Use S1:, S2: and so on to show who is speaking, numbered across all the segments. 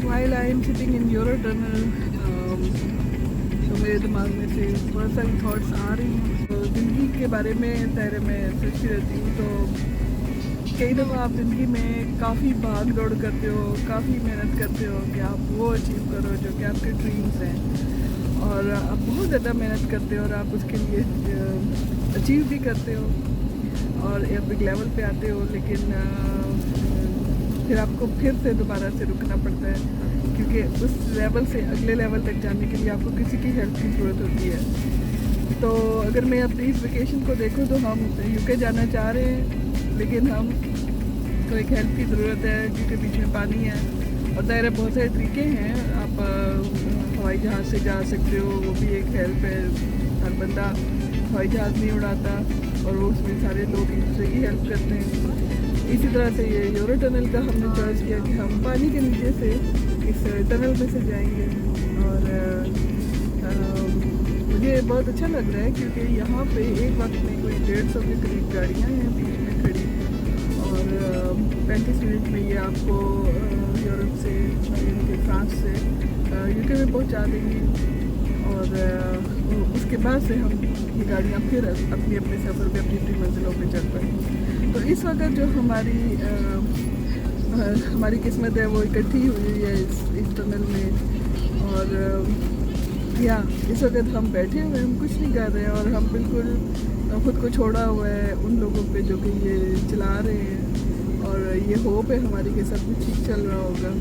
S1: while I am sitting in Eurotunnel, तो मेरे दिमाग में से बहुत सारी थॉट्स आ रही हैं। तो ज़िंदगी के बारे में तहरे में सोचती रहती हूँ। तो कई दफ़ा आप ज़िंदगी में काफ़ी भाग दौड़ करते हो, काफ़ी मेहनत करते हो कि आप वो अचीव करो जो कि आपके ड्रीम्स हैं, और आप बहुत ज़्यादा मेहनत करते हो और आप उसके लिए अचीव भी करते हो और एक बिग लेवल पे आते हो, लेकिन फिर आपको फिर से दोबारा से रुकना पड़ता है, क्योंकि उस लेवल से अगले लेवल तक जाने के लिए आपको किसी की हेल्प की ज़रूरत होती है। तो अगर मैं अपनी इस वेकेशन को देखूँ तो हम यूके जाना चाह रहे हैं, लेकिन हम को एक हेल्प की ज़रूरत है क्योंकि बीच में पानी है। और ज़ाहिर है बहुत सारे तरीके हैं, आप हवाई जहाज़ से जा सकते हो, वो भी एक हेल्प है। हर बंदा हवाई जहाज़ नहीं उड़ाता और वो उसमें सारे लोग एक दूसरे की हेल्प करते हैं। इसी तरह से ये यूरोटनल का हमने चॉइस किया कि हम पानी के नीचे से इस टनल में से जाएंगे। और मुझे बहुत अच्छा लग रहा है क्योंकि यहाँ पे एक वक्त में कोई 150 के करीब गाड़ियाँ हैं बीच में खड़ी, और 35 मिनट में ये आपको यूरोप से यानी कि फ्रांस से यूके में पहुँचा देंगी। और उसके बाद से हम ये गाड़ियाँ फिर अपने सफ़र पे अपनी मंजिलों पे चल पाएंगे। तो इस वक्त जो हमारी किस्मत है वो इकट्ठी हुई है इस टनल में। और इस वक्त हम बैठे हुए हैं, हम कुछ नहीं कर रहे हैं, और हम बिल्कुल ख़ुद को छोड़ा हुआ है उन लोगों पे जो कि ये चला रहे हैं। और ये होप है हमारी कि सब कुछ ठीक चल रहा होगा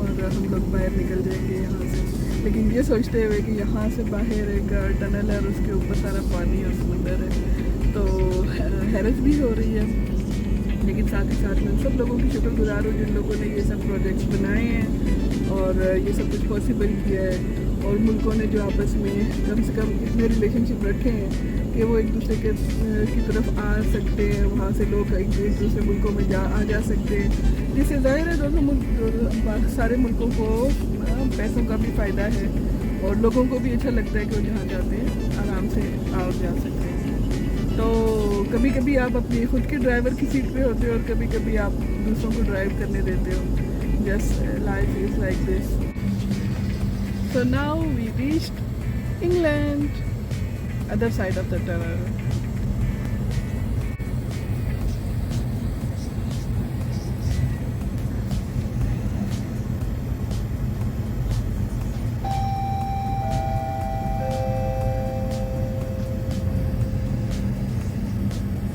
S1: और हम लोग बाहर निकल जाएंगे यहाँ से। लेकिन ये सोचते हुए कि यहाँ से बाहर एक टनल है और उसके ऊपर सारा पानी और समुंदर है, तो हैरत भी हो रही है। लेकिन साथ ही साथ में सब लोगों की शुक्रगुजार हूँ जिन लोगों ने ये सब प्रोजेक्ट्स बनाए हैं और ये सब कुछ पॉसिबल किया है। और मुल्कों ने जो आपस में कम से कम इतने रिलेशनशिप रखे हैं कि वो एक दूसरे की तरफ आ सकते हैं, वहाँ से लोग एक दूसरे मुल्कों में आ जा सकते हैं, जिससे ज़ाहिर है दोनों मुल्क सारे मुल्कों को पैसों का भी फ़ायदा है और लोगों को भी अच्छा लगता है कि वो जहाँ जाते हैं आराम से आ जा सकते हैं। तो कभी कभी आप अपनी खुद के ड्राइवर की सीट पे होते हो और कभी कभी आप दूसरों को ड्राइव करने देते हो। Just life is like this. So now we reached England, other side of the tunnel.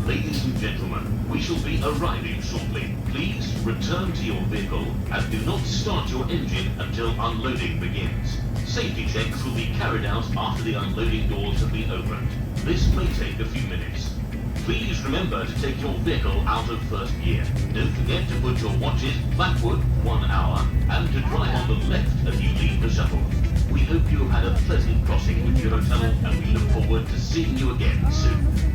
S2: Ladies and gentlemen, we shall be arriving shortly. Please return to your vehicle and do not start your engine until unloading begins. Safety checks will be carried out after the unloading doors have been opened. This may take a few minutes. Please remember to take your vehicle out of first gear. Don't forget to put your watches backward 1 hour and to drive on the left as you leave the shuttle. We hope you have had a pleasant crossing with Eurotunnel and we look forward to seeing you again soon.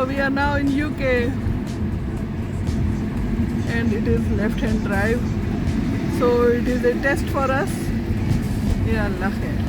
S1: We are now in UK and it is left hand drive, so it is a test for us. Ya Allah khair.